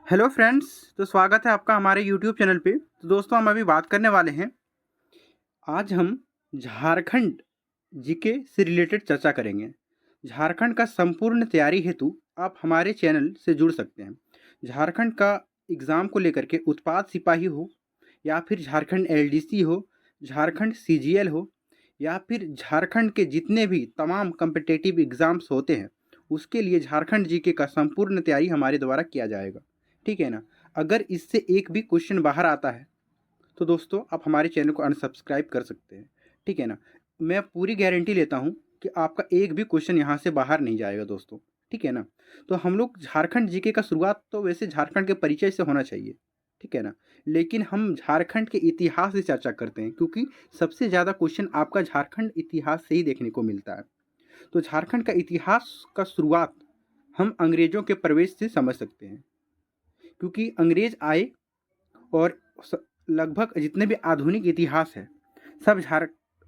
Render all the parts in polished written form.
Hello friends. तो स्वागत है आपका हमारे यूट्यूब चैनल पे। तो दोस्तों, हम अभी बात करने वाले हैं, आज हम झारखंड जीके से रिलेटेड चर्चा करेंगे। झारखंड का संपूर्ण तैयारी हेतु आप हमारे चैनल से जुड़ सकते हैं। झारखंड का एग्ज़ाम को लेकर के उत्पाद सिपाही हो, या फिर झारखंड एलडीसी हो, झारखंड सीजीएल हो, या फिर झारखंड के जितने भी तमाम कम्पिटिटिव एग्ज़ाम्स होते हैं, उसके लिए झारखंड जीके का संपूर्ण तैयारी हमारे द्वारा किया जाएगा। ठीक है ना। अगर इससे एक भी क्वेश्चन बाहर आता है तो दोस्तों आप हमारे चैनल को अनसब्सक्राइब कर सकते हैं। ठीक है ना। मैं पूरी गारंटी लेता हूँ कि आपका एक भी क्वेश्चन यहाँ से बाहर नहीं जाएगा दोस्तों। ठीक है ना। तो हम लोग झारखंड जीके का शुरुआत तो वैसे झारखंड के परिचय से होना चाहिए। ठीक है ना। लेकिन हम झारखंड के इतिहास से चर्चा करते हैं, क्योंकि सबसे ज़्यादा क्वेश्चन आपका झारखंड इतिहास से ही देखने को मिलता है। तो झारखंड का इतिहास का शुरुआत हम अंग्रेज़ों के प्रवेश से समझ सकते हैं, क्योंकि अंग्रेज आए और लगभग जितने भी आधुनिक इतिहास है सब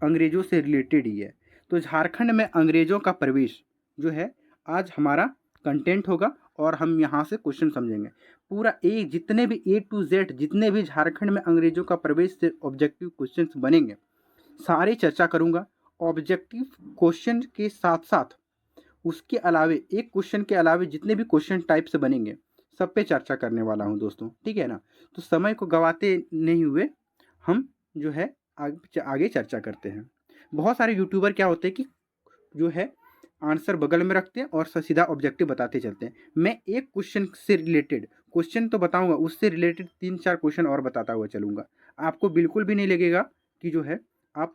अंग्रेज़ों से रिलेटेड ही है। तो झारखंड में अंग्रेज़ों का प्रवेश जो है आज हमारा कंटेंट होगा, और हम यहाँ से क्वेश्चन समझेंगे पूरा। जितने भी ए टू जेड जितने भी झारखंड में अंग्रेज़ों का प्रवेश से ऑब्जेक्टिव क्वेश्चंस बनेंगे, सारे चर्चा करूँगा। ऑब्जेक्टिव क्वेश्चन के साथ साथ उसके अलावे एक क्वेश्चन के अलावे जितने भी क्वेश्चन टाइप से बनेंगे सब पे चर्चा करने वाला हूँ दोस्तों। ठीक है ना। तो समय को गवाते नहीं हुए हम जो है आगे चर्चा करते हैं। बहुत सारे यूट्यूबर क्या होते हैं कि जो है आंसर बगल में रखते हैं और सीधा ऑब्जेक्टिव बताते चलते हैं। मैं एक क्वेश्चन से रिलेटेड क्वेश्चन तो बताऊंगा, उससे रिलेटेड 3-4 क्वेश्चन और बताता हुआ चलूंगा। आपको बिल्कुल भी नहीं लगेगा कि जो है आप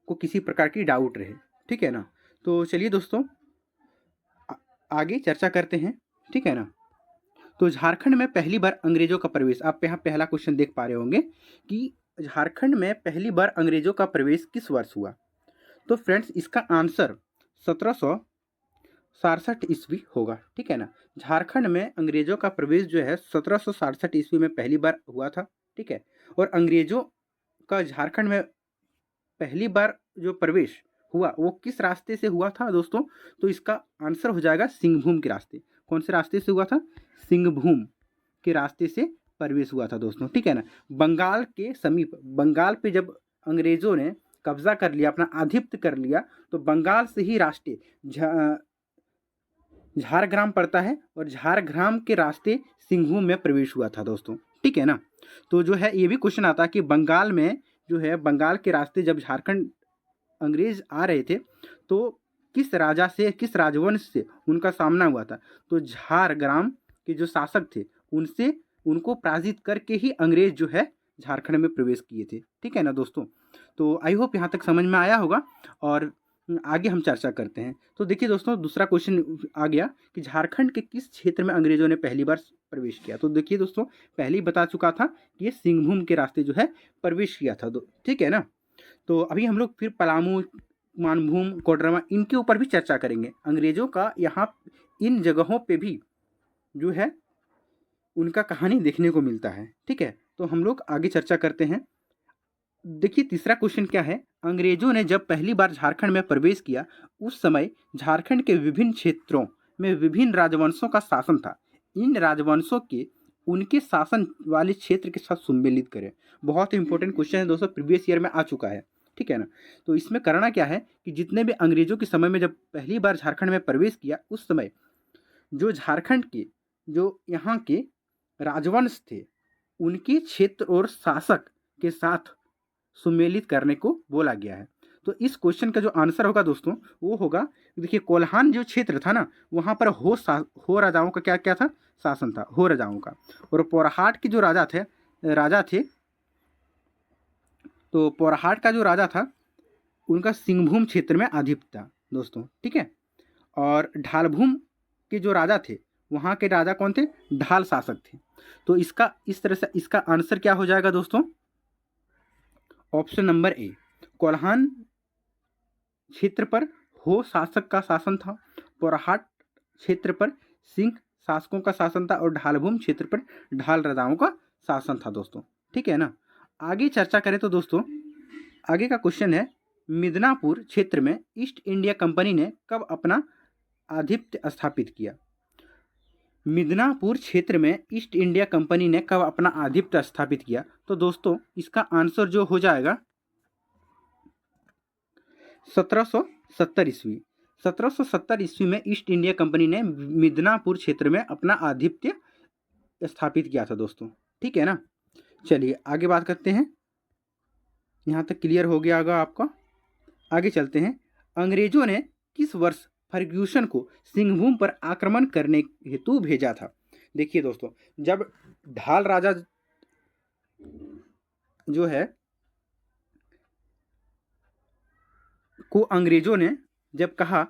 को किसी प्रकार की डाउट रहे। ठीक है ना। तो चलिए दोस्तों आगे चर्चा करते हैं। ठीक है ना। तो झारखंड में पहली बार अंग्रेजों का प्रवेश, आप यहाँ पहला क्वेश्चन देख पा रहे होंगे कि झारखंड में पहली बार अंग्रेजों का प्रवेश किस वर्ष हुआ। तो फ्रेंड्स इसका आंसर 1767 ईस्वी होगा। ठीक है ना। झारखंड में अंग्रेजों का प्रवेश जो है 1767 ईस्वी में पहली बार हुआ था। ठीक है। और अंग्रेजों का झारखंड में पहली बार जो प्रवेश हुआ वो किस रास्ते से हुआ था दोस्तों। तो इसका आंसर हो जाएगा सिंहभूम के रास्ते। कौन से रास्ते से हुआ था? सिंहभूम के रास्ते से प्रवेश हुआ था दोस्तों। ठीक है ना। बंगाल के समीप, बंगाल पे जब अंग्रेजों ने कब्जा कर लिया, अपना आधिपत्य कर लिया, तो बंगाल से ही रास्ते झारग्राम पड़ता है, और झारग्राम के रास्ते सिंहभूम में प्रवेश हुआ था दोस्तों। ठीक है ना। तो जो है ये भी क्वेश्चन आता है कि बंगाल में जो है बंगाल के रास्ते जब झारखंड अंग्रेज आ रहे थे तो किस राजा से, किस राजवंश से उनका सामना हुआ था। तो झारग्राम के जो शासक थे उनसे, उनको पराजित करके ही अंग्रेज जो है झारखंड में प्रवेश किए थे। ठीक है ना दोस्तों। तो आई होप यहाँ तक समझ में आया होगा, और आगे हम चर्चा करते हैं। तो देखिए दोस्तों, दूसरा क्वेश्चन आ गया कि झारखंड के किस क्षेत्र में अंग्रेजों ने पहली बार प्रवेश किया। तो देखिए दोस्तों, पहले ही बता चुका था कि ये सिंहभूम के रास्ते जो है प्रवेश किया था। ठीक है ना। तो अभी हम लोग फिर पलामू, मानभूम, कोडरमा, इनके ऊपर भी चर्चा करेंगे। अंग्रेजों का यहाँ इन जगहों पे भी जो है उनका कहानी देखने को मिलता है। ठीक है। तो हम लोग आगे चर्चा करते हैं। देखिए तीसरा क्वेश्चन क्या है। अंग्रेजों ने जब पहली बार झारखंड में प्रवेश किया उस समय झारखंड के विभिन्न क्षेत्रों में विभिन्न राजवंशों का शासन था। इन राजवंशों के उनके शासन वाले क्षेत्र के साथ सम्मिलित करें। बहुत इंपॉर्टेंट क्वेश्चन है दोस्तों, प्रीवियस ईयर में आ चुका है। ठीक है ना। तो इसमें करना क्या है कि जितने भी अंग्रेजों के समय में जब पहली बार झारखंड में प्रवेश किया उस समय जो झारखंड के जो यहाँ के राजवंश थे उनके क्षेत्र और शासक के साथ सुमेलित करने को बोला गया है। तो इस क्वेश्चन का जो आंसर होगा दोस्तों वो होगा, देखिए कोल्हान जो क्षेत्र था ना वहाँ पर हो राजाओं का क्या क्या था, शासन था, हो राजाओं का। और पोरहाट के जो राजा थे, तो पोरहाट का जो राजा था उनका सिंहभूम क्षेत्र में आधिपत्य था दोस्तों। ठीक है। और ढालभूम के जो राजा थे वहाँ के राजा कौन थे? ढाल शासक थे। तो इसका इस तरह से इसका आंसर क्या हो जाएगा दोस्तों? ऑप्शन नंबर ए, कोल्हान क्षेत्र पर हो शासक का शासन था, पोरहाट क्षेत्र पर सिंह शासकों का शासन था, और ढालभूम क्षेत्र पर ढाल राजाओं का शासन था दोस्तों। ठीक है ना। आगे चर्चा करें तो दोस्तों आगे का क्वेश्चन है, मिदनापुर क्षेत्र में ईस्ट इंडिया कंपनी ने कब अपना आधिपत्य स्थापित किया। मिदनापुर क्षेत्र में ईस्ट इंडिया कंपनी ने कब अपना आधिपत्य स्थापित किया? तो दोस्तों इसका आंसर जो हो जाएगा 1770 ईस्वी। 1770 ईस्वी में ईस्ट इंडिया कंपनी ने मिदनापुर क्षेत्र में अपना आधिपत्य स्थापित किया था दोस्तों। ठीक है ना। चलिए आगे बात करते हैं। यहाँ तक क्लियर हो गया होगा आपका। आगे चलते हैं। अंग्रेजों ने किस वर्ष फर्ग्यूसन को सिंहभूम पर आक्रमण करने हेतु भेजा था? देखिए दोस्तों, जब ढाल राजा जो है को अंग्रेजों ने जब कहा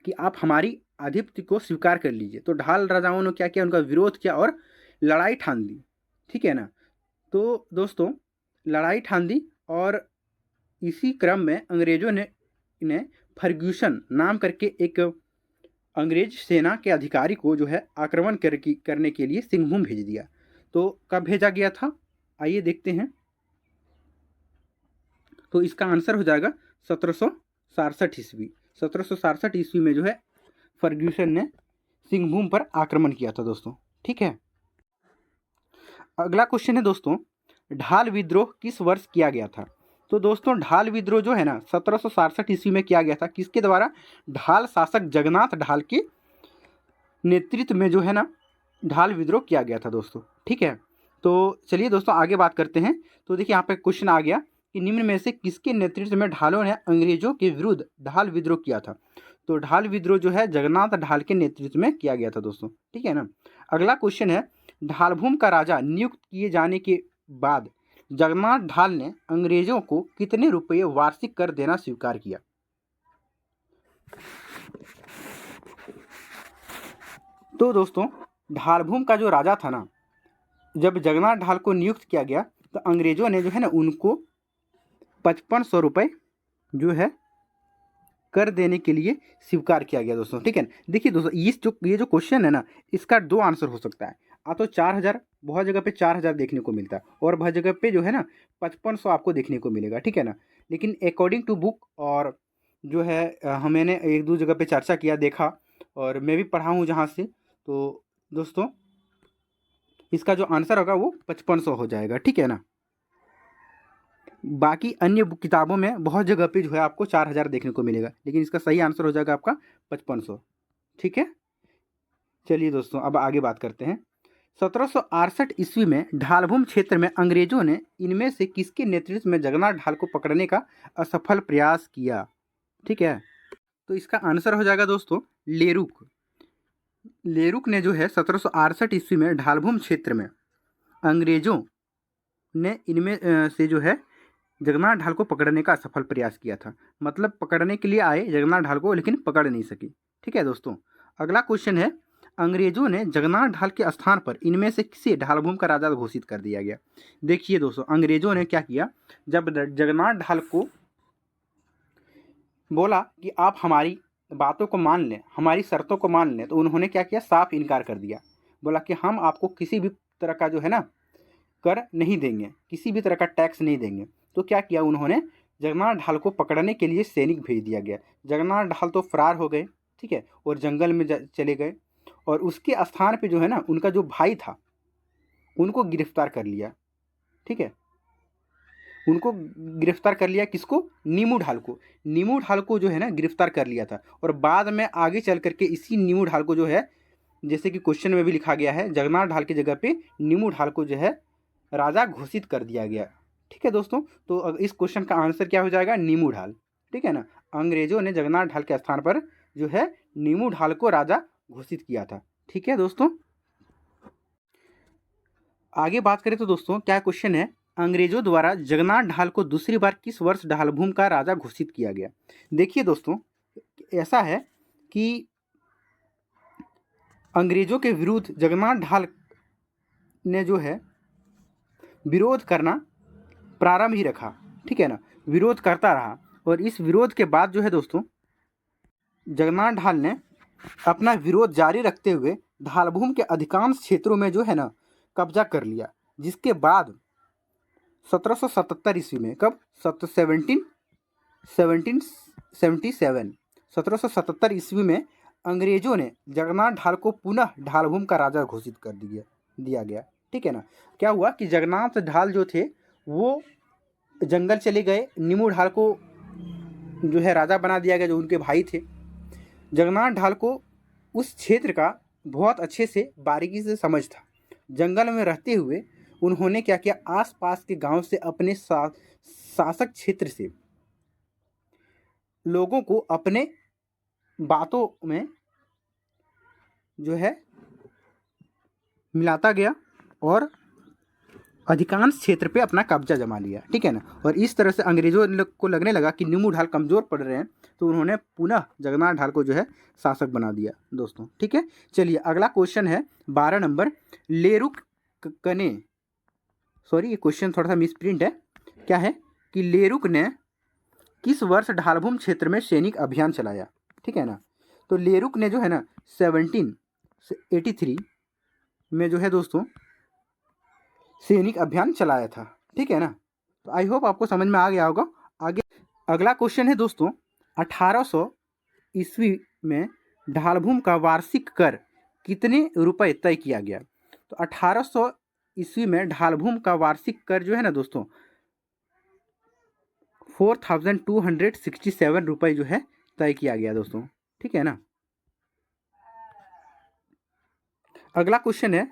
कि आप हमारी आधिपत्य को स्वीकार कर लीजिए, तो ढाल राजाओं ने क्या किया? उनका विरोध किया और लड़ाई ठान दी। ठीक है ना। तो दोस्तों लड़ाई ठान दी और इसी क्रम में अंग्रेजों ने फर्ग्यूसन नाम करके एक अंग्रेज सेना के अधिकारी को जो है आक्रमण करने के लिए सिंहभूम भेज दिया। तो कब भेजा गया था? आइए देखते हैं। तो इसका आंसर हो जाएगा 1767 ईस्वी। 1767 ईस्वी में जो है फर्ग्यूसन ने सिंहभूम पर आक्रमण किया था दोस्तों। ठीक है। अगला क्वेश्चन है दोस्तों, ढाल विद्रोह किस वर्ष किया गया था? तो दोस्तों ढाल विद्रोह जो है ना 1767 ईस्वी में किया गया था। किसके द्वारा? ढाल शासक जगन्नाथ ढाल के नेतृत्व में जो है ना ढाल विद्रोह किया गया था दोस्तों। ठीक है। तो चलिए दोस्तों आगे बात करते हैं। तो देखिए यहाँ पे क्वेश्चन आ गया कि निम्न में से किसके नेतृत्व में ढालों ने अंग्रेजों के विरुद्ध ढाल विद्रोह किया था? तो ढाल विद्रोह जो है जगन्नाथ ढाल के नेतृत्व में किया गया था दोस्तों। ठीक है ना। अगला क्वेश्चन है, ढालभूम का राजा नियुक्त किए जाने के बाद जगन्नाथ ढाल ने अंग्रेजों को कितने रुपये वार्षिक कर देना स्वीकार किया? तो दोस्तों ढालभूम का जो राजा था ना, जब जगन्नाथ ढाल को नियुक्त किया गया तो अंग्रेजों ने जो है ना उनको 5500 रुपये जो है कर देने के लिए स्वीकार किया गया दोस्तों। ठीक है। देखिए दोस्तों ये जो क्वेश्चन है ना, इसका दो आंसर हो सकता है। तो 4000, बहुत जगह पे 4000 देखने को मिलता है और बहुत जगह पे जो है ना 5500 आपको देखने को मिलेगा। ठीक है ना। लेकिन अकॉर्डिंग टू बुक और जो है मैंने एक दो जगह पे चर्चा किया, देखा और मैं भी पढ़ा हूँ जहाँ से, तो दोस्तों इसका जो आंसर होगा वो 5500 हो जाएगा। ठीक है ना। बाकी अन्य किताबों में बहुत जगह पे जो है आपको 4000 देखने को मिलेगा, लेकिन इसका सही आंसर हो जाएगा आपका 5500। ठीक है। चलिए दोस्तों अब आगे बात करते हैं। 1768 ईस्वी में ढालभूम क्षेत्र में अंग्रेजों ने इनमें से किसके नेतृत्व में जगन्नाथ ढाल को पकड़ने का असफल प्रयास किया? ठीक है। तो इसका आंसर हो जाएगा दोस्तों लेरुक। लेरुक ने जो है 1768 ईस्वी में ढालभूम क्षेत्र में अंग्रेजों ने इनमें से जो है जगन्नाथ ढाल को पकड़ने का असफल प्रयास किया था। मतलब पकड़ने के लिए आए जगन्नाथ ढाल को, लेकिन पकड़ नहीं सकी। ठीक है दोस्तों। अगला क्वेश्चन है, अंग्रेजों ने जगन्नाथ ढाल के स्थान पर इनमें से किसे ढालभूम का राजा घोषित कर दिया गया? देखिए दोस्तों अंग्रेजों ने क्या किया, जब जगन्नाथ ढाल को बोला कि आप हमारी बातों को मान लें, हमारी शर्तों को मान लें, तो उन्होंने क्या किया? साफ इनकार कर दिया। बोला कि हम आपको किसी भी तरह का जो है ना कर नहीं देंगे, किसी भी तरह का टैक्स नहीं देंगे। तो क्या किया उन्होंने? जगन्नाथ ढाल को पकड़ने के लिए सैनिक भेज दिया गया। जगन्नाथ ढाल तो फरार हो गए। ठीक है। और जंगल में चले गए और उसके स्थान पे जो है ना उनका जो भाई था उनको गिरफ्तार कर लिया। ठीक है। उनको गिरफ्तार कर लिया। किसको? नीमू ढाल को। नीमू ढाल को जो है ना गिरफ्तार कर लिया था और बाद में आगे चल करके इसी नीमू ढाल को जो है, जैसे कि क्वेश्चन में भी लिखा गया है, जगन्नाथ ढाल की जगह पे नीमू ढाल को जो है राजा घोषित कर दिया गया। ठीक है दोस्तों। तो इस क्वेश्चन का आंसर क्या हो जाएगा? नीमू ढाल। ठीक है ना। अंग्रेजों ने जगन्नाथ ढाल के स्थान पर जो है नीमू ढाल को राजा घोषित किया था। ठीक है दोस्तों। आगे बात करें तो दोस्तों क्या क्वेश्चन है, अंग्रेजों द्वारा जगन्नाथ ढाल को दूसरी बार किस वर्ष ढालभूम का राजा घोषित किया गया? देखिए दोस्तों ऐसा है कि अंग्रेजों के विरुद्ध जगन्नाथ ढाल ने जो है विरोध करना प्रारंभ ही रखा। ठीक है ना। विरोध करता रहा और इस विरोध के बाद जो है दोस्तों जगन्नाथ ढाल ने अपना विरोध जारी रखते हुए ढालभूम के अधिकांश क्षेत्रों में जो है ना कब्जा कर लिया। जिसके बाद 1777 ईस्वी में, कब? 1777 ईस्वी में अंग्रेजों ने जगन्नाथ ढाल को पुनः ढालभूम का राजा घोषित कर दिया गया। ठीक है ना। क्या हुआ कि जगन्नाथ ढाल जो थे वो जंगल चले गए, नीमू ढाल को जो है राजा बना दिया गया, जो उनके भाई थे। जगन्नाथ ढाल को उस क्षेत्र का बहुत अच्छे से बारीकी से समझ था। जंगल में रहते हुए उन्होंने क्या किया, आसपास के गांव से अपने शासक क्षेत्र से लोगों को अपने बातों में जो है मिलाता गया और अधिकांश क्षेत्र पे अपना कब्जा जमा लिया। ठीक है ना। और इस तरह से अंग्रेजों को लगने लगा कि नीमू ढाल कमज़ोर पड़ रहे हैं, तो उन्होंने पुनः जगन्नाथ ढाल को जो है शासक बना दिया दोस्तों। ठीक है। चलिए अगला क्वेश्चन है 12 नंबर। लेरुक कने, सॉरी ये क्वेश्चन थोड़ा सा मिसप्रिंट है। क्या है कि लेरुक ने किस वर्ष ढालभूम क्षेत्र में सैनिक अभियान चलाया। ठीक है ना। तो लेरुक ने जो है ना 1783 में जो है दोस्तों सैनिक अभियान चलाया था। ठीक है ना। तो आई होप आपको समझ में आ गया होगा। आगे अगला क्वेश्चन है दोस्तों, 1800 ईस्वी में ढालभूम का वार्षिक कर कितने रुपए तय किया गया। तो 1800 ईस्वी में ढालभूम का वार्षिक कर जो है ना दोस्तों 4267 रुपये जो है तय किया गया दोस्तों। ठीक है ना। अगला क्वेश्चन है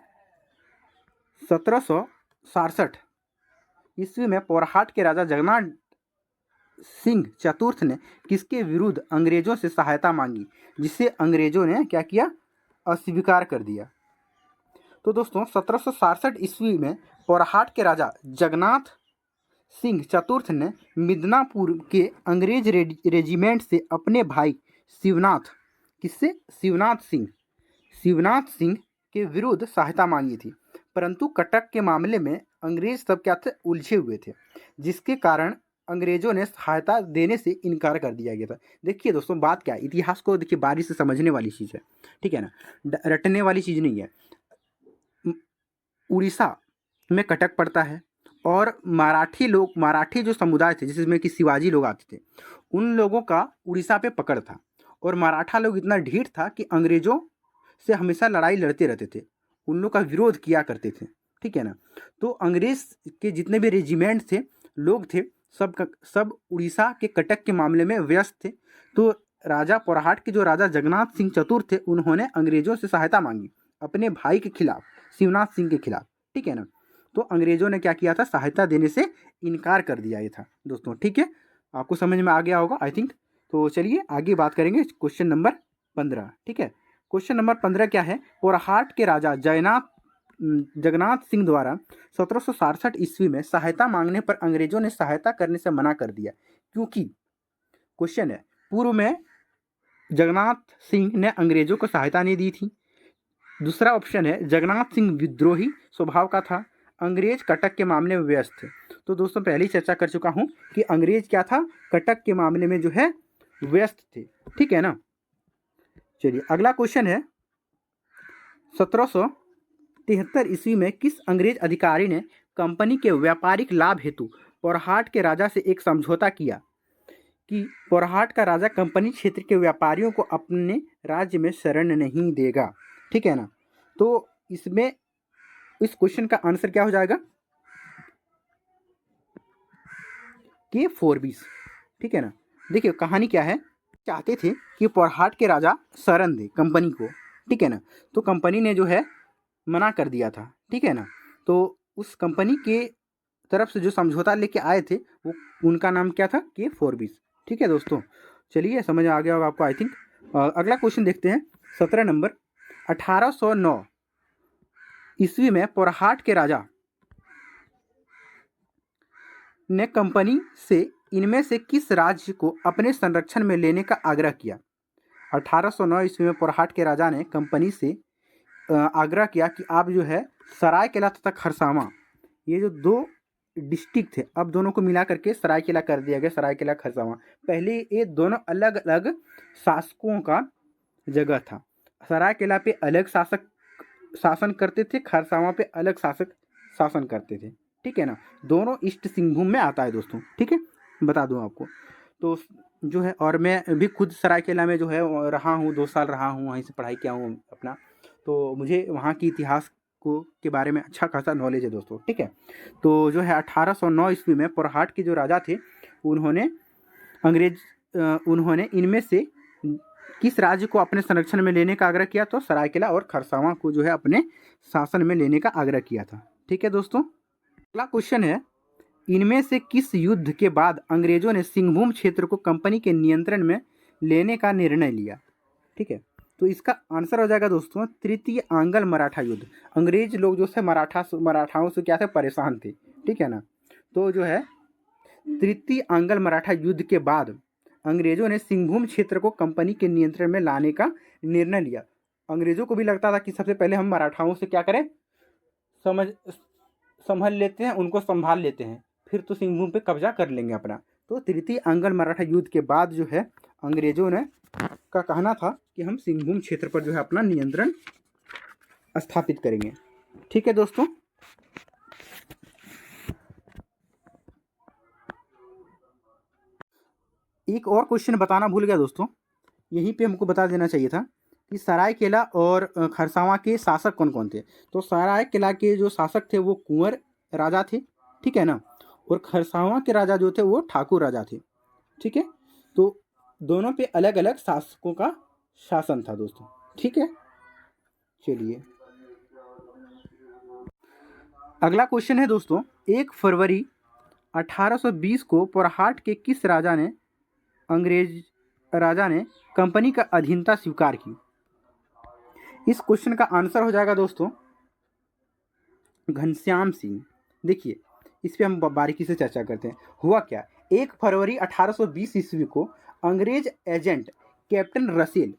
1767 ईस्वी में पोरहाट के राजा जगन्नाथ सिंह चतुर्थ ने किसके विरुद्ध अंग्रेजों से सहायता मांगी, जिसे अंग्रेजों ने क्या किया, अस्वीकार कर दिया। तो दोस्तों 1767 ईस्वी में पोरहाट के राजा जगन्नाथ सिंह चतुर्थ ने मिदनापुर के अंग्रेज रेजिमेंट से अपने भाई शिवनाथ, किससे, शिवनाथ सिंह के विरुद्ध सहायता मांगी थी। परंतु कटक के मामले में अंग्रेज सब क्या थे, उलझे हुए थे, जिसके कारण अंग्रेजों ने सहायता देने से इनकार कर दिया गया था। देखिए दोस्तों बात क्या है, इतिहास को देखिए बारीक से समझने वाली चीज़ है। ठीक है ना, रटने वाली चीज़ नहीं है। उड़ीसा में कटक पड़ता है और मराठी जो समुदाय थे जिसमें कि शिवाजी लोग आते थे, उन लोगों का उड़ीसा पे पकड़ था और मराठा लोग इतना ढीठ था कि अंग्रेजों से हमेशा लड़ाई लड़ते रहते थे, उन लोग का विरोध किया करते थे। ठीक है ना। तो अंग्रेज के जितने भी रेजिमेंट थे, लोग थे, सब उड़ीसा के कटक के मामले में व्यस्त थे। तो राजा पोरहाट के जो राजा जगन्नाथ सिंह चतुर्थ थे, उन्होंने अंग्रेजों से सहायता मांगी अपने भाई के खिलाफ, शिवनाथ सिंह के खिलाफ। ठीक है ना। तो अंग्रेजों ने क्या किया था, सहायता देने से इनकार कर दिया ये था दोस्तों। ठीक है, आपको समझ में आ गया होगा आई थिंक। तो चलिए आगे बात करेंगे क्वेश्चन नंबर 15। ठीक है, क्वेश्चन नंबर 15 क्या है, पोरहाट के राजा जगन्नाथ सिंह द्वारा 1767 ईस्वी में सहायता मांगने पर अंग्रेजों ने सहायता करने से मना कर दिया, क्योंकि क्वेश्चन है, पूर्व में जगन्नाथ सिंह ने अंग्रेजों को सहायता नहीं दी थी। दूसरा ऑप्शन है, जगन्नाथ सिंह विद्रोही स्वभाव का था, अंग्रेज कटक के मामले में व्यस्त थे। तो दोस्तों पहले ही चर्चा कर चुका हूं कि अंग्रेज क्या था, कटक के मामले में जो है व्यस्त थे। ठीक है ना। चलिए अगला क्वेश्चन है, 1773 ईस्वी में किस अंग्रेज अधिकारी ने कंपनी के व्यापारिक लाभ हेतु पोरहाट के राजा से एक समझौता किया कि पोरहाट का राजा कंपनी क्षेत्र के व्यापारियों को अपने राज्य में शरण नहीं देगा। ठीक है ना। तो इसमें इस क्वेश्चन का आंसर क्या हो जाएगा, K420। ठीक है ना। देखिए कहानी क्या है, चाहते थे कि पोरहाट के राजा शरण दे कंपनी को। ठीक है ना। तो कंपनी ने जो है मना कर दिया था। ठीक है ना। तो उस कंपनी के तरफ से जो समझौता लेके आए थे, वो उनका नाम क्या था, K420। ठीक है दोस्तों, चलिए समझ आ गया होगा आपको आई थिंक। अगला क्वेश्चन देखते हैं 17 नंबर। 1809 ईस्वी में पोरहाट के राजा ने कंपनी से इनमें से किस राज्य को अपने संरक्षण में लेने का आग्रह किया। 1809 ईस्वी में पोरहाट के राजा ने कंपनी से आग्रह किया कि आप जो है सरायकेला तथा खरसावां, ये जो दो डिस्ट्रिक्ट थे, अब दोनों को मिला करके सरायकेला कर दिया गया, सरायकेला खरसावां। पहले ये दोनों अलग अलग शासकों का जगह था। सरायकेला पे अलग शासक शासन करते थे, खरसावां पे अलग शासक शासन करते थे। ठीक है ना। दोनों ईस्ट सिंहभूम में आता है दोस्तों। ठीक है, बता दूं आपको। तो जो है, और मैं भी खुद सरायकेला में जो है रहा हूँ, 2 साल रहा हूँ, वहीं से पढ़ाई किया हूँ अपना, तो मुझे वहाँ की इतिहास को के बारे में अच्छा खासा नॉलेज है दोस्तों, ठीक है। तो जो है 1809 ईस्वी में पोरहाट के जो राजा थे, उन्होंने उन्होंने इनमें से किस राज्य को अपने संरक्षण में लेने का आग्रह किया? तो सरायकेला और खरसावां को जो है अपने शासन में लेने का आग्रह किया था, ठीक है दोस्तों। अगला क्वेश्चन है, इनमें से किस युद्ध के बाद अंग्रेजों ने सिंहभूम क्षेत्र को कंपनी के नियंत्रण में लेने का निर्णय लिया? ठीक है, तो इसका आंसर हो जाएगा दोस्तों तृतीय आंग्ल मराठा युद्ध। अंग्रेज लोग जो थे मराठाओं से क्या थे, परेशान थे, ठीक है ना। तो जो है तृतीय आंग्ल मराठा युद्ध के बाद अंग्रेजों ने सिंहभूम क्षेत्र को कंपनी के नियंत्रण में लाने का निर्णय लिया। अंग्रेजों को भी लगता था कि सबसे पहले हम मराठाओं से क्या करें, संभल लेते हैं, उनको संभाल लेते हैं, फिर तो सिंहभूम पे कब्जा कर लेंगे अपना। तो तृतीय आंग्ल मराठा युद्ध के बाद जो है अंग्रेजों ने का कहना था कि हम सिंहभूम क्षेत्र पर जो है अपना नियंत्रण स्थापित करेंगे, ठीक है दोस्तों। एक और क्वेश्चन बताना भूल गया दोस्तों, यहीं पे हमको बता देना चाहिए था कि सरायकेला और खरसावां के शासक कौन कौन थे। तो सरायकेला के जो शासक थे वो कुंवर राजा थे, ठीक है ना, और खरसावां के राजा जो थे वो ठाकुर राजा थे, ठीक है। तो दोनों पे अलग अलग शासकों का शासन था दोस्तों, ठीक है। चलिए अगला क्वेश्चन है दोस्तों, 1 फरवरी 1820 को पोरहाट के किस अंग्रेज राजा ने कंपनी का अधीनता स्वीकार की? इस क्वेश्चन का आंसर हो जाएगा दोस्तों घनश्याम सिंह। देखिए इस पे हम बारीकी से चर्चा करते हैं। हुआ क्या, 1 फरवरी 1820 ईस्वी को अंग्रेज एजेंट कैप्टन रसेल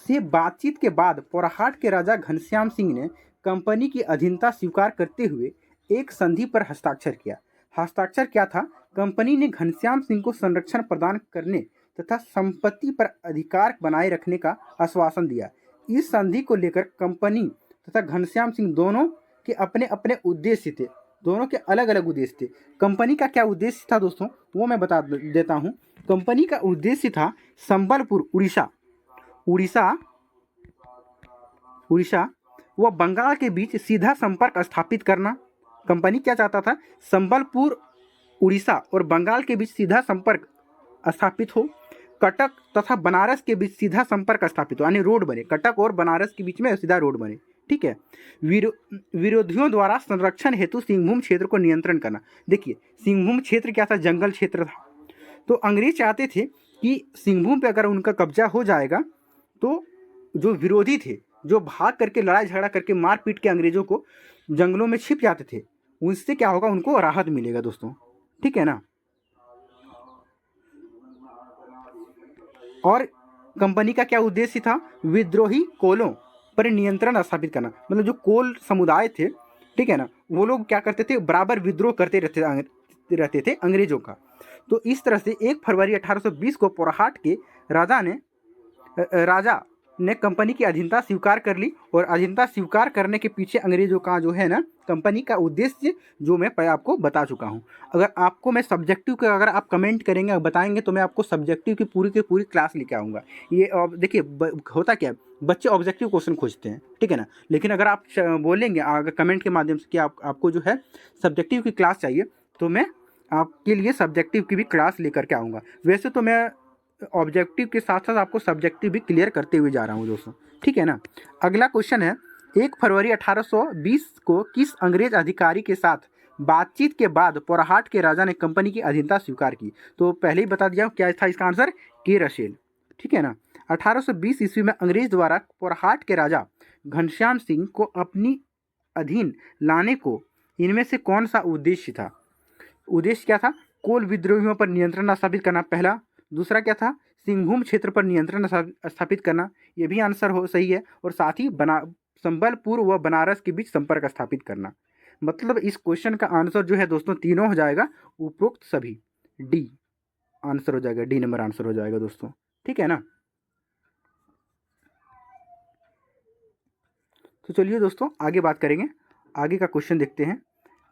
से बातचीत के बाद पोरहाट के राजा घनश्याम सिंह ने कंपनी की अधीनता स्वीकार करते हुए एक संधि पर हस्ताक्षर किया। हस्ताक्षर क्या था, कंपनी ने घनश्याम सिंह को संरक्षण प्रदान करने तथा संपत्ति पर अधिकार बनाए रखने का आश्वासन दिया। इस संधि को लेकर कंपनी तथा घनश्याम सिंह दोनों के अपने अपने उद्देश्य थे, दोनों के अलग अलग उद्देश्य थे। कंपनी का क्या उद्देश्य था दोस्तों, वो मैं बता देता हूँ। कंपनी का उद्देश्य था संबलपुर उड़ीसा व बंगाल के बीच सीधा संपर्क स्थापित करना। कंपनी क्या चाहता था, संबलपुर उड़ीसा और बंगाल के बीच सीधा संपर्क स्थापित हो, कटक तथा बनारस के बीच सीधा संपर्क स्थापित हो, यानी रोड बने, कटक और बनारस के बीच में सीधा रोड बने, ठीक है। विरोधियों द्वारा संरक्षण हेतु सिंहभूम क्षेत्र को नियंत्रण करना। देखिए सिंहभूम क्षेत्र क्या था, जंगल क्षेत्र था। तो अंग्रेज चाहते थे कि सिंहभूम पे अगर उनका कब्जा हो जाएगा तो जो विरोधी थे, जो भाग करके लड़ाई झगड़ा करके मार पीट के अंग्रेजों को जंगलों में छिप जाते थे, उससे क्या होगा, उनको राहत मिलेगा दोस्तों, ठीक है ना। और कंपनी का क्या उद्देश्य था, विद्रोही कोलों पर नियंत्रण स्थापित करना। मतलब जो कोल समुदाय थे, ठीक है ना, वो लोग क्या करते थे, बराबर विद्रोह करते रहते थे अंग्रेजों का। तो इस तरह से 1 फरवरी 1820 को पोरहाट के राजा ने कंपनी की अधीनता स्वीकार कर ली। और अधीनता स्वीकार करने के पीछे अंग्रेजों का जो है ना कंपनी का उद्देश्य जो मैं आपको बता चुका हूँ। अगर आपको मैं सब्जेक्टिव का अगर आप कमेंट करेंगे बताएंगे तो मैं आपको सब्जेक्टिव की पूरी क्लास लेके आऊँगा। ये देखिए होता क्या है, बच्चे ऑब्जेक्टिव क्वेश्चन खोजते हैं, ठीक है ना, लेकिन अगर आप बोलेंगे अगर कमेंट के माध्यम से कि आपको जो है सब्जेक्टिव की क्लास चाहिए तो मैं आपके लिए सब्जेक्टिव की भी क्लास लेकर के आऊँगा। वैसे तो मैं ऑब्जेक्टिव के साथ साथ आपको सब्जेक्टिव भी क्लियर करते हुए जा रहा हूँ दोस्तों, ठीक है ना। अगला क्वेश्चन है, 1 फरवरी 1820 को किस अंग्रेज अधिकारी के साथ बातचीत के बाद पोरहाट के राजा ने कंपनी की अधीनता स्वीकार की? तो पहले ही बता दिया क्या था इसका आंसर, के रसेल, ठीक है ना। 1820 ईस्वी में अंग्रेज द्वारा पोरहाट के राजा घनश्याम सिंह को अपनी अधीन लाने को इनमें से कौन सा उद्देश्य था? उद्देश्य क्या था, कोल विद्रोहियों पर नियंत्रण स्थापित करना पहला। दूसरा क्या था, सिंहभूम क्षेत्र पर नियंत्रण स्थापित करना, ये भी आंसर हो सही है। और साथ ही संबलपुर व बनारस के बीच संपर्क स्थापित करना। मतलब इस क्वेश्चन का आंसर जो है दोस्तों तीनों हो जाएगा, उपरोक्त सभी, डी आंसर हो जाएगा, डी नंबर आंसर हो जाएगा दोस्तों, ठीक है ना। तो चलिए दोस्तों आगे बात करेंगे, आगे का क्वेश्चन देखते हैं।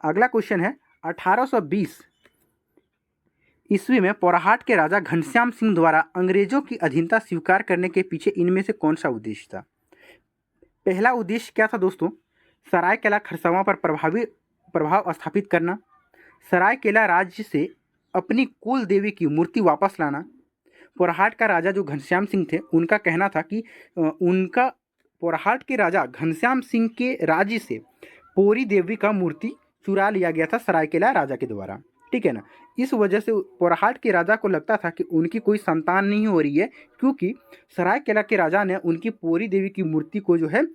अगला क्वेश्चन है 1820 ईस्वी में पोरहाट के राजा घनश्याम सिंह द्वारा अंग्रेजों की अधीनता स्वीकार करने के पीछे इनमें से कौन सा उद्देश्य था? पहला उद्देश्य क्या था दोस्तों? सरायकेला खरसावां पर प्रभाव स्थापित करना, सरायकेला राज्य से अपनी कुल देवी की मूर्ति वापस लाना। पोरहाट का राजा जो घनश्याम सिंह थे, उनका कहना था कि उनका पोरहाट के राजा घनश्याम सिंह के राज्य से पोरी देवी का मूर्ति चुरा लिया गया था सरायकेला राजा के द्वारा, ठीक है ना। इस वजह से पोरहाट के राजा को लगता था कि उनकी कोई संतान नहीं हो रही है, क्योंकि सरायकेला के राजा ने उनकी पोरी देवी की मूर्ति को जो है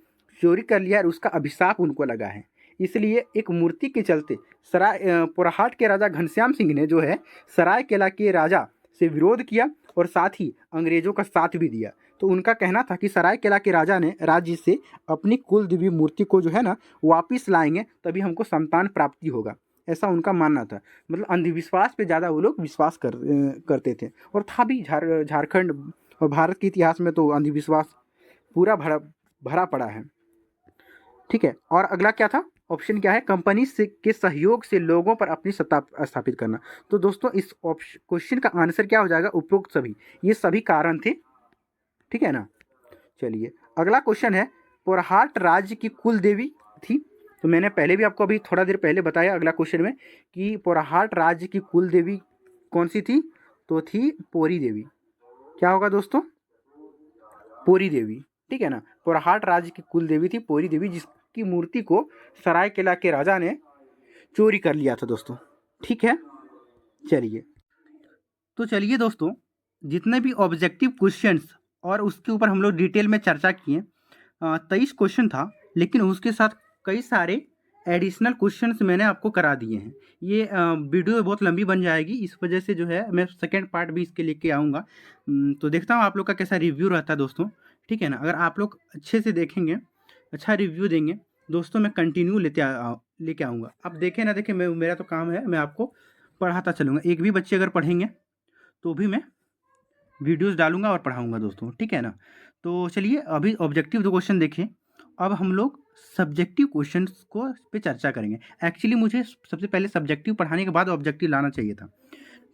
चोरी कर लिया और उसका अभिशाप उनको लगा है। इसलिए एक मूर्ति के चलते पोरहाट के राजा घनश्याम सिंह ने जो है सरायकेला के राजा से विरोध किया और साथ ही अंग्रेजों का साथ भी दिया। तो उनका कहना था कि सरायकेला के राजा ने राज्य से अपनी कुल देवी मूर्ति को जो है ना वापिस लाएंगे, तभी हमको संतान प्राप्ति होगा, ऐसा उनका मानना था। मतलब अंधविश्वास पे ज़्यादा वो लोग विश्वास करते थे। और था भी झारखंड और भारत के इतिहास में तो अंधविश्वास पूरा भरा पड़ा है, ठीक है। और अगला क्या था? ऑप्शन क्या है? कंपनी से के सहयोग से लोगों पर अपनी सत्ता स्थापित करना। तो दोस्तों इस क्वेश्चन का आंसर क्या हो जाएगा? उपरोक्त सभी, ये सभी कारण थे, ठीक है ना। चलिए अगला क्वेश्चन है, पोरहाट राज्य की कुल देवी थी। तो मैंने पहले भी आपको अभी थोड़ा देर पहले बताया अगला क्वेश्चन में कि पोरहाट राज्य की कुल देवी कौन सी थी? तो थी पोरी देवी। क्या होगा दोस्तों? पोरी देवी, ठीक है ना। पोरहाट राज्य की कुल देवी थी पोरी देवी, जिसकी मूर्ति को सरायकेला के राजा ने चोरी कर लिया था दोस्तों, ठीक है। चलिए दोस्तों, जितने भी ऑब्जेक्टिव क्वेश्चंस और उसके ऊपर हम लोग डिटेल में चर्चा किए, 23 क्वेश्चन था, लेकिन उसके साथ कई सारे एडिशनल क्वेश्चंस मैंने आपको करा दिए हैं। ये वीडियो बहुत लंबी बन जाएगी, इस वजह से जो है मैं सेकंड पार्ट भी इसके लेके आऊँगा। तो देखता हूँ आप लोग का कैसा रिव्यू रहता है दोस्तों, ठीक है ना। अगर आप लोग अच्छे से देखेंगे, अच्छा रिव्यू देंगे दोस्तों, मैं कंटिन्यू लेके आऊँगा। आप देखें ना देखें, मेरा तो काम है, मैं आपको पढ़ाता चलूँगा। एक भी बच्चे अगर पढ़ेंगे तो भी मैं वीडियोस डालूंगा और पढ़ाऊंगा दोस्तों, ठीक है ना। तो चलिए अभी ऑब्जेक्टिव दो क्वेश्चन देखें, अब हम लोग सब्जेक्टिव क्वेश्चंस को पे चर्चा करेंगे। एक्चुअली मुझे सबसे पहले सब्जेक्टिव पढ़ाने के बाद ऑब्जेक्टिव लाना चाहिए था,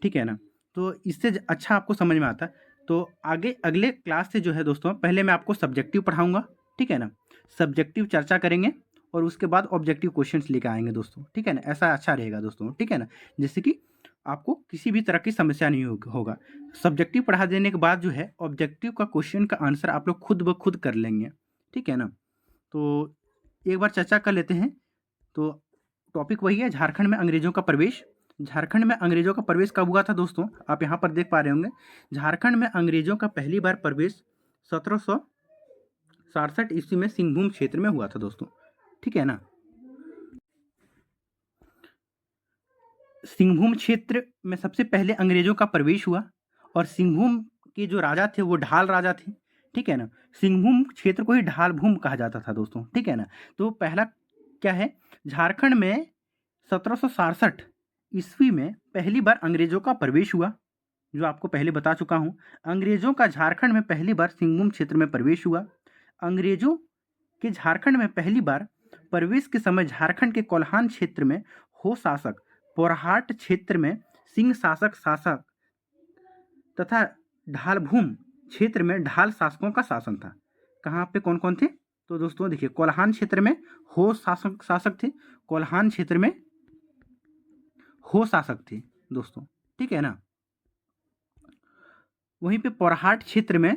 ठीक है ना। तो इससे अच्छा आपको समझ में आता है। तो आगे अगले क्लास से जो है दोस्तों, पहले मैं आपको सब्जेक्टिव पढ़ाऊँगा, ठीक है ना। सब्जेक्टिव चर्चा करेंगे और उसके बाद ऑब्जेक्टिव क्वेश्चंस लेकर आएंगे दोस्तों, ठीक है ना। ऐसा अच्छा रहेगा दोस्तों, ठीक है ना, जैसे कि आपको किसी भी तरह की समस्या नहीं होगा। सब्जेक्टिव पढ़ा देने के बाद जो है ऑब्जेक्टिव का क्वेश्चन का आंसर आप लोग खुद ब खुद कर लेंगे, ठीक है ना। तो एक बार चर्चा कर लेते हैं। तो टॉपिक वही है, झारखंड में अंग्रेजों का प्रवेश। झारखंड में अंग्रेजों का प्रवेश कब हुआ था दोस्तों? आप यहाँ पर देख पा रहे होंगे, झारखंड में अंग्रेजों का पहली बार प्रवेश 1767 ईस्वी में सिंहभूम क्षेत्र में हुआ था दोस्तों, ठीक है ना। सिंहभूम क्षेत्र में सबसे पहले अंग्रेजों का प्रवेश हुआ और सिंहभूम के जो राजा थे वो ढाल राजा थे, ठीक है ना। सिंहभूम क्षेत्र को ही ढाल भूम कहा जाता था दोस्तों, ठीक है ना। तो पहला क्या है, झारखंड में 1767 ईस्वी में पहली बार अंग्रेजों का प्रवेश हुआ, जो आपको पहले बता चुका हूँ। अंग्रेजों का झारखंड में पहली बार सिंहभूम क्षेत्र में प्रवेश हुआ। अंग्रेजों के झारखंड में पहली बार प्रवेश के समय झारखंड के कोल्हान क्षेत्र में हो शासक, पोरहाट क्षेत्र में सिंह शासक तथा ढालभूम क्षेत्र में ढाल शासकों का शासन था। कहाँ पे कौन कौन थे? तो दोस्तों देखिए, कोल्हान क्षेत्र में हो शासक थे, कोल्हान क्षेत्र में हो शासक थे दोस्तों, ठीक है ना। वहीं पे पोरहाट क्षेत्र में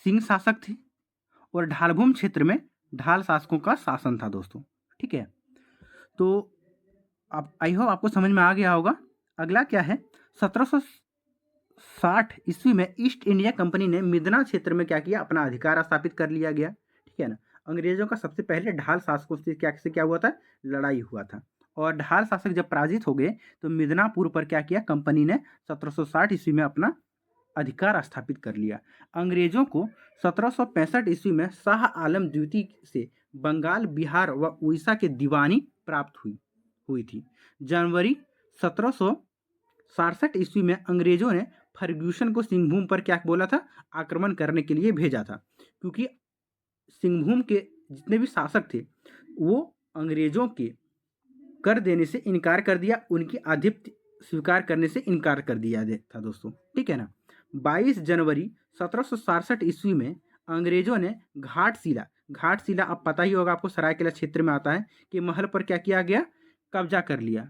सिंह शासक थे और ढालभूम क्षेत्र में ढाल शासकों का शासन था दोस्तों, ठीक है। तो आप आई होप आपको समझ में आ गया होगा। अगला क्या है, 1760 ईस्वी में ईस्ट इंडिया कंपनी ने मिदना क्षेत्र में क्या किया, अपना अधिकार स्थापित कर लिया गया, ठीक है ना। अंग्रेजों का सबसे पहले ढाल शासकों से क्या हुआ था, लड़ाई हुआ था। और ढाल शासक जब पराजित हो गए तो मिदनापुर पर क्या किया, कंपनी ने 1760 ईस्वी में अपना अधिकार स्थापित कर लिया। अंग्रेजों को 1765 ईस्वी में शाह आलम द्वितीय से बंगाल, बिहार व उड़ीसा के दीवानी प्राप्त हुई थी। जनवरी 1767 ईस्वी में अंग्रेजों ने फर्ग्यूसन को सिंहभूम पर क्या बोला था, आक्रमण करने के लिए भेजा था, क्योंकि सिंहभूम के जितने भी शासक थे वो अंग्रेजों के कर देने से इनकार कर दिया, उनकी आधिपत्य स्वीकार करने से इनकार कर दिया था दोस्तों, ठीक है ना। 22 जनवरी 1767 ईस्वी में अंग्रेजों ने घाटशिला अब पता ही होगा आपको, सरायकेला क्षेत्र में आता है, कि महल पर क्या किया गया, कब्जा कर लिया,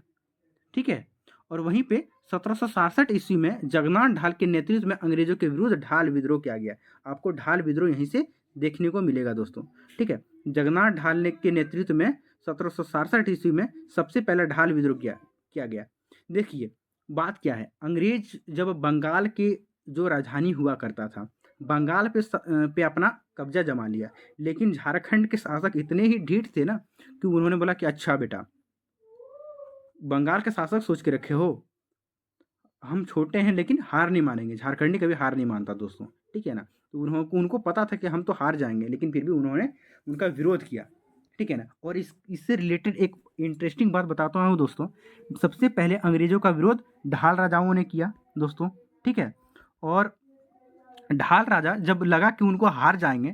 ठीक है। और वहीं पे 1767 ईस्वी में जगन्नाथ ढाल के नेतृत्व में अंग्रेजों के विरुद्ध ढाल विद्रोह किया गया। आपको ढाल विद्रोह यहीं से देखने को मिलेगा दोस्तों, ठीक है। जगन्नाथ ढाल के नेतृत्व में 1767 ईस्वी में सबसे पहला ढाल विद्रोह किया गया। देखिए बात क्या है, अंग्रेज जब बंगाल के जो राजधानी हुआ करता था, बंगाल पे अपना कब्जा जमा लिया, लेकिन झारखंड के शासक इतने ही ढीठ थे ना कि उन्होंने बोला कि अच्छा बेटा, बंगाल के शासक सोच के रखे हो, हम छोटे हैं लेकिन हार नहीं मानेंगे। झारखंडी कभी हार नहीं मानता दोस्तों, ठीक है ना। तो उनको पता था कि हम तो हार जाएंगे, लेकिन फिर भी उन्होंने उनका विरोध किया, ठीक है ना। और इससे रिलेटेड एक इंटरेस्टिंग बात बताता हूँ दोस्तों। सबसे पहले अंग्रेजों का विरोध ढाल राजाओं ने किया दोस्तों, ठीक है। और ढाल राजा जब लगा कि उनको हार जाएंगे,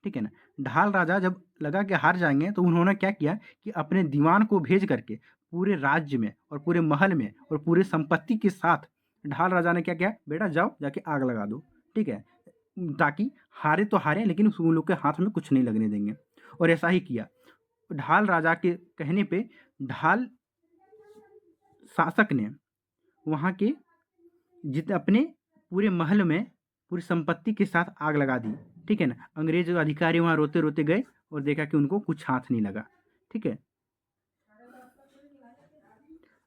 ठीक है ना, ढाल राजा जब लगा कि हार जाएंगे तो उन्होंने क्या किया कि अपने दीवान को भेज करके पूरे राज्य में और पूरे महल में और पूरे संपत्ति के साथ ढाल राजा ने क्या किया, बेटा जाओ जाके आग लगा दो, ठीक है, ताकि हारे तो हारे लेकिन उन लोग के हाथ में कुछ नहीं लगने देंगे। और ऐसा ही किया। ढाल राजा के कहने पे ढाल शासक ने वहाँ के अपने पूरे महल में पूरी संपत्ति के साथ आग लगा दी, ठीक है ना। अंग्रेज अधिकारी वहाँ रोते रोते गए और देखा कि उनको कुछ हाथ नहीं लगा, ठीक है।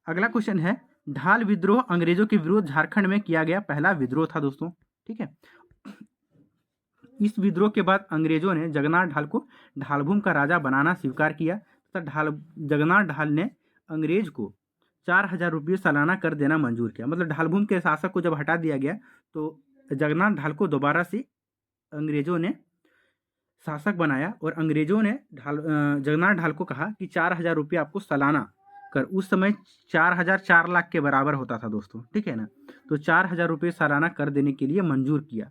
अगला क्वेश्चन है, ढाल विद्रोह अंग्रेजों के विरुद्ध झारखंड में किया गया पहला विद्रोह था दोस्तों, ठीक है। इस विद्रोह के बाद अंग्रेजों ने जगन्नाथ ढाल को ढालभूम का राजा बनाना स्वीकार किया तथा जगन्नाथ ढाल ने अंग्रेज को 4000 रुपये सालाना कर देना मंजूर किया। मतलब ढालभूम के शासक को जब हटा दिया गया तो जगन्नाथ ढाल को दोबारा से अंग्रेजों ने शासक बनाया और अंग्रेजों ने जगन्नाथ ढाल को कहा कि 4000 रुपये आपको सालाना कर। उस समय 4000 4 लाख के बराबर होता था दोस्तों, ठीक है ना। तो 4000 रुपये सालाना कर देने के लिए मंजूर किया।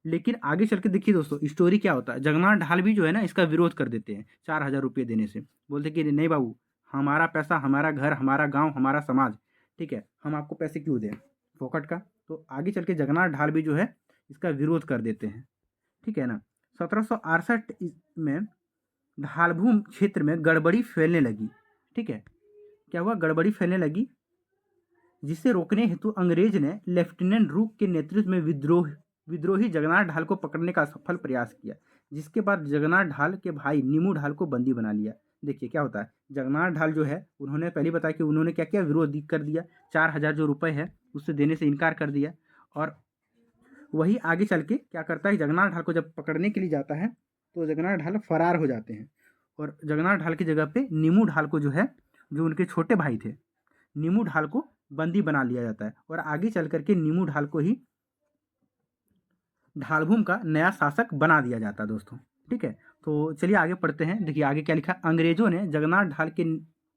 लेकिन आगे चल के देखिए दोस्तों स्टोरी क्या होता है, जगन्नाथ ढाल भी जो है ना इसका विरोध कर देते हैं 4000 रुपये देने से। बोलते कि नहीं बाबू, हमारा पैसा, हमारा घर, हमारा गांव, हमारा समाज, ठीक है, हम आपको पैसे क्यों दें फोकट का। तो आगे चल के जगन्नाथ ढाल भी जो है इसका विरोध कर देते हैं, ठीक है ना। 1768 में ढालभूम क्षेत्र में गड़बड़ी फैलने लगी, ठीक है। क्या हुआ, गड़बड़ी फैलने लगी, जिसे रोकने हेतु अंग्रेज ने लेफ्टिनेंट रूक के नेतृत्व में विद्रोही जगन्नाथ ढाल को पकड़ने का सफल प्रयास किया, जिसके बाद जगन्नाथ ढाल के भाई नीमू ढाल को बंदी बना लिया। देखिए क्या होता है, जगन्नाथ ढाल जो है उन्होंने पहले बताया कि उन्होंने क्या किया, विरोध कर दिया, 4000 जो रुपए है उससे देने से इनकार कर दिया। और वही आगे चल के क्या करता है, जगन्नाथ ढाल को जब पकड़ने के लिए जाता है तो जगन्नाथ ढाल फरार हो जाते हैं और जगन्नाथ ढाल की जगह पे नीमू ढाल को जो है, जो उनके छोटे भाई थे, नीमू ढाल को बंदी बना लिया जाता है और आगे चल करके नीमू ढाल को ही ढालभूम का नया शासक बना दिया जाता है दोस्तों, ठीक है। तो चलिए आगे पढ़ते हैं। देखिए आगे क्या लिखा, अंग्रेजों ने जगन्नाथ ढाल के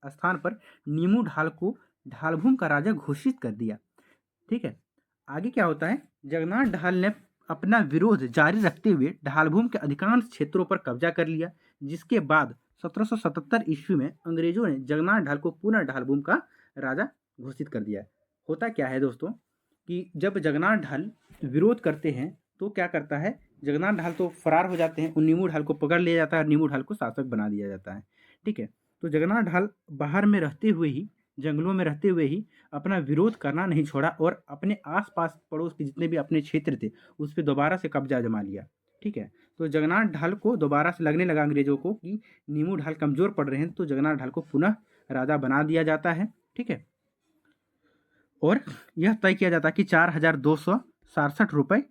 स्थान पर नीमू ढाल को ढालभूम का राजा घोषित कर दिया, ठीक है। आगे क्या होता है, जगन्नाथ ढाल ने अपना विरोध जारी रखते हुए ढालभूम के अधिकांश क्षेत्रों पर कब्जा कर लिया, जिसके बाद 1777 ईस्वी में अंग्रेजों ने जगन्नाथ ढाल को पुनः ढालभूम का राजा घोषित कर दिया। होता क्या है दोस्तों कि जब जगन्नाथ ढाल विरोध करते हैं तो क्या करता है, जगन्नाथ ढाल तो फरार हो जाते हैं, नीमू ढाल को पकड़ लिया जाता है और नीमू ढाल को शासक बना दिया जाता है, ठीक है। तो जगन्नाथ ढाल बाहर में रहते हुए ही, जंगलों में रहते हुए ही अपना विरोध करना नहीं छोड़ा और अपने आसपास पड़ोस के जितने भी अपने क्षेत्र थे उस पर दोबारा से कब्जा जमा लिया, ठीक है। तो जगन्नाथ ढाल को दोबारा से लगने लगा अंग्रेजों को कि नीमू ढाल कमज़ोर पड़ रहे हैं, तो जगन्नाथ ढाल को पुनः राजा बना दिया जाता है, ठीक है। और यह तय किया जाता है कि 4267 रुपये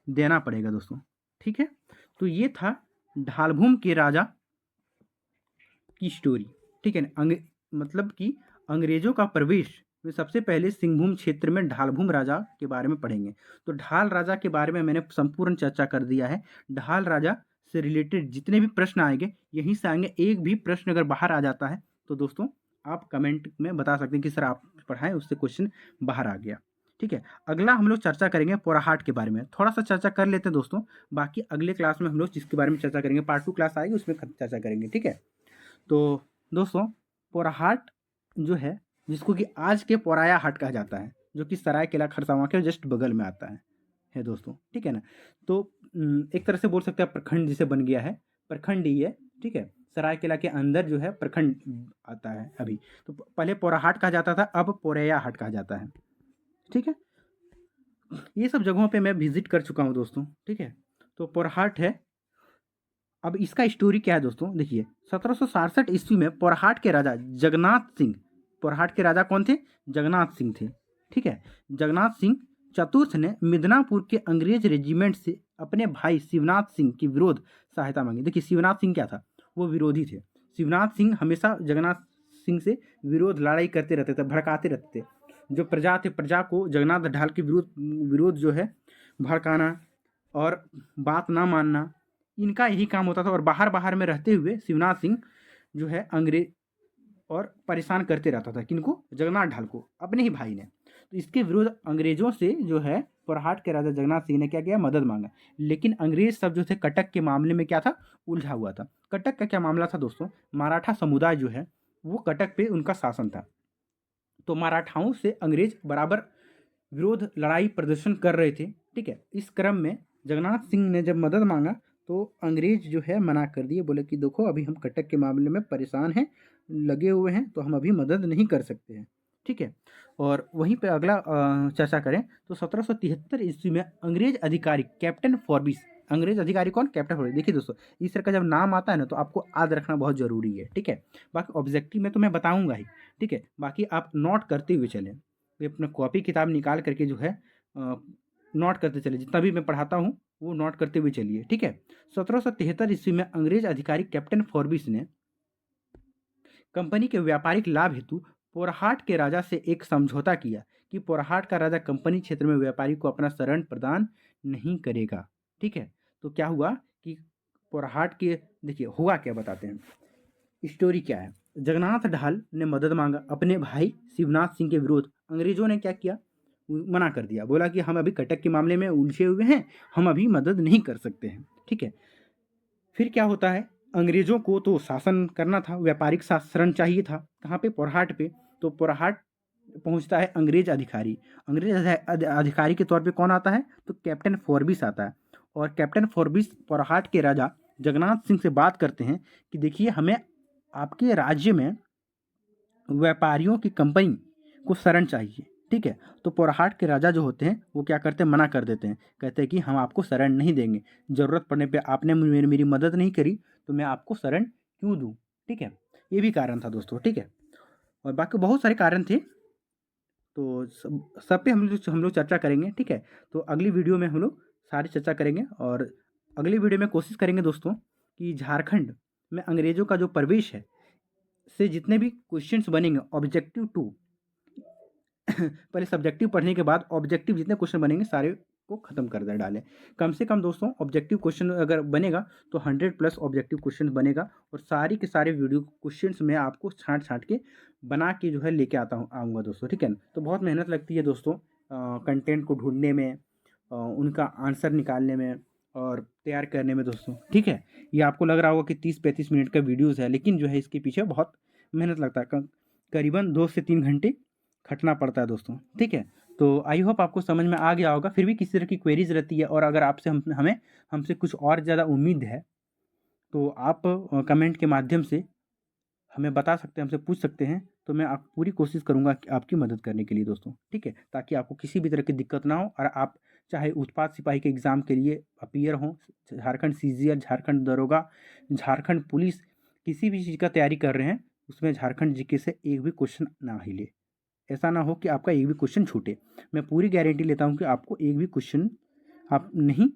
देना पड़ेगा दोस्तों, ठीक है। तो ये था ढालभूम के राजा की स्टोरी, ठीक है ना। मतलब कि अंग्रेजों का प्रवेश, वे सबसे पहले सिंहभूम क्षेत्र में ढालभूम राजा के बारे में पढ़ेंगे। तो ढाल राजा के बारे में मैंने संपूर्ण चर्चा कर दिया है। ढाल राजा से रिलेटेड जितने भी प्रश्न आएंगे यहीं से आएंगे। एक भी प्रश्न अगर बाहर आ जाता है तो दोस्तों आप कमेंट में बता सकते हैं कि सर आप पढ़ाएं, उससे क्वेश्चन बाहर आ गया, ठीक है। अगला हम लोग चर्चा करेंगे पोराहाट के बारे में, थोड़ा सा चर्चा कर लेते हैं दोस्तों। बाकी अगले क्लास में हम लोग जिसके बारे में चर्चा करेंगे, पार्ट 2 क्लास आएगी उसमें चर्चा करेंगे, ठीक है। तो दोस्तों पोराहाट जो है जिसको कि आज के पोराया हाट कहा जाता है, जो कि सरायकेला खरसावां के जस्ट बगल में आता है दोस्तों, ठीक है ना। तो एक तरह से बोल सकते हैं प्रखंड जिसे बन गया है, प्रखंड ही है, ठीक है। सरायकेला के अंदर जो है प्रखंड आता है अभी। तो पहले पोराहाट कहा जाता था, अब पोरैया हाट कहा जाता है, ठीक है। ये सब जगहों पे मैं विजिट कर चुका हूँ दोस्तों, ठीक है। तो पोरहाट है। अब इसका स्टोरी क्या है दोस्तों, देखिए 1767 ईस्वी में पोरहाट के राजा जगन्नाथ सिंह, पोरहाट के राजा कौन थे, जगन्नाथ सिंह थे, ठीक है। जगन्नाथ सिंह चतुर्थ ने मिदनापुर के अंग्रेज रेजिमेंट से अपने भाई शिवनाथ सिंह की विरोध सहायता मांगी। देखिए शिवनाथ सिंह क्या था, वो विरोधी थे। शिवनाथ सिंह हमेशा जगन्नाथ सिंह से विरोध लड़ाई करते रहते थे, भड़काते रहते थे। जो प्रजा थे, प्रजा को जगन्नाथ ढाल के विरोध जो है भड़काना और बात ना मानना, इनका यही काम होता था। और बाहर बाहर में रहते हुए शिवनाथ सिंह जो है अंग्रेज और परेशान करते रहता था, किनको, जगन्नाथ ढाल को, अपने ही भाई ने। तो इसके विरुद्ध अंग्रेजों से जो है पोरहाट के राजा जगन्नाथ सिंह ने क्या किया, मदद मांगा। लेकिन अंग्रेज सब जो थे कटक के मामले में क्या था, उलझा हुआ था। कटक का क्या मामला था दोस्तों, मराठा समुदाय जो है वो कटक पे उनका शासन था। तो मराठाओं से अंग्रेज बराबर विरोध लड़ाई प्रदर्शन कर रहे थे, ठीक है। इस क्रम में जगन्नाथ सिंह ने जब मदद मांगा तो अंग्रेज जो है मना कर दिए, बोले कि देखो अभी हम कटक के मामले में परेशान हैं, लगे हुए हैं, तो हम अभी मदद नहीं कर सकते हैं, ठीक है। और वहीं पे अगला चर्चा करें तो 1773 ईस्वी में अंग्रेज अधिकारी कैप्टन फॉर्बिस, अंग्रेज अधिकारी कौन, कैप्टन फॉर्बिस। देखिए दोस्तों इस तरह का जब नाम आता है ना तो आपको याद रखना बहुत जरूरी है, ठीक है। बाकी ऑब्जेक्टिव में तो मैं बताऊंगा ही, ठीक है। बाकी आप नोट करते हुए चलें, अपना कॉपी किताब निकाल करके जो है नोट करते चले, जितना भी मैं पढ़ाता हूँ वो नोट करते हुए चलिए, ठीक है। 1773 ईस्वी में अंग्रेज अधिकारी कैप्टन फॉर्बिस ने कंपनी के व्यापारिक लाभ हेतु पोरहाट के राजा से एक समझौता किया कि पोरहाट का राजा कंपनी क्षेत्र में व्यापारी को अपना शरण प्रदान नहीं करेगा, ठीक है। तो क्या हुआ कि पोरहाट के, देखिए हुआ क्या बताते हैं, स्टोरी क्या है। जगन्नाथ ढाल ने मदद मांगा अपने भाई शिवनाथ सिंह के विरोध, अंग्रेजों ने क्या किया, मना कर दिया, बोला कि हम अभी कटक के मामले में उलझे हुए हैं, हम अभी मदद नहीं कर सकते हैं, ठीक है। फिर क्या होता है, अंग्रेजों को तो शासन करना था, व्यापारिक शासन चाहिए था, कहाँ पे, पोरहाट पे। तो पोरहाट पहुंचता है अंग्रेज अधिकारी, अंग्रेज अधिकारी के तौर पे कौन आता है, तो कैप्टन फॉर्बिस आता है। और कैप्टन फॉर्बिस पोरहाट के राजा जगन्नाथ सिंह से बात करते हैं कि देखिए हमें आपके राज्य में व्यापारियों की कंपनी को शरण चाहिए, ठीक है। तो पोरहाट के राजा जो होते हैं वो क्या करते हैं, मना कर देते हैं, कहते हैं कि हम आपको शरण नहीं देंगे, ज़रूरत पड़ने पे आपने मेरी मदद नहीं करी तो मैं आपको शरण क्यों दूँ, ठीक है। ये भी कारण था दोस्तों, ठीक है। और बाकी बहुत सारे कारण थे, तो सब पे हम लोग चर्चा करेंगे, ठीक है। तो अगली वीडियो में हम लोग सारी चर्चा करेंगे। और अगली वीडियो में कोशिश करेंगे दोस्तों कि झारखंड में अंग्रेज़ों का जो प्रवेश है से जितने भी क्वेश्चंस बनेंगे ऑब्जेक्टिव टू पहले सब्जेक्टिव पढ़ने के बाद ऑब्जेक्टिव जितने क्वेश्चन बनेंगे सारे को खत्म कर दे डालें। कम से कम दोस्तों ऑब्जेक्टिव क्वेश्चन अगर बनेगा तो 100+ ऑब्जेक्टिव क्वेश्चन बनेगा, और सारी के सारे वीडियो क्वेश्चंस मैं आपको छांट छांट के बना के जो है लेके आऊँगा दोस्तों, ठीक है ना। तो बहुत मेहनत लगती है दोस्तों कंटेंट को ढूंढने में, उनका आंसर निकालने में और तैयार करने में दोस्तों, ठीक है। ये आपको लग रहा होगा कि 30-35 मिनट का वीडियोज़ है, लेकिन जो है इसके पीछे बहुत मेहनत लगता है, करीबन 2 से 3 घंटे खटना पड़ता है दोस्तों, ठीक है। तो आई होप आपको समझ में आ गया होगा। फिर भी किसी तरह की क्वेरीज रहती है और अगर आपसे हमसे कुछ और ज़्यादा उम्मीद है तो आप कमेंट के माध्यम से हमें बता सकते हैं, हमसे पूछ सकते हैं, तो मैं आप पूरी कोशिश करूँगा कि आपकी मदद करने के लिए दोस्तों, ठीक है। ताकि आपको किसी भी तरह की दिक्कत ना हो और आप चाहे उत्पाद सिपाही के एग्ज़ाम के लिए अपीयर हों, झारखंड सीजीएल, झारखंड दरोगा, झारखंड पुलिस, किसी भी चीज़ का तैयारी कर रहे हैं उसमें झारखंड जीके से एक भी क्वेश्चन ना हिले, ऐसा ना हो कि आपका एक भी क्वेश्चन छूटे। मैं पूरी गारंटी लेता हूँ कि आपको एक भी क्वेश्चन आप नहीं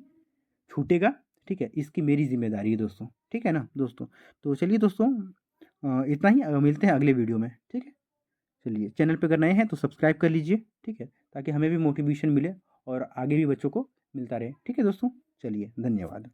छूटेगा, ठीक है। इसकी मेरी जिम्मेदारी है दोस्तों, ठीक है ना दोस्तों। तो चलिए दोस्तों इतना ही, मिलते हैं अगले वीडियो में, ठीक है। चलिए चैनल पे अगर नए हैं तो सब्सक्राइब कर लीजिए, ठीक है, ताकि हमें भी मोटिवेशन मिले और आगे भी बच्चों को मिलता रहे, ठीक है दोस्तों। चलिए धन्यवाद।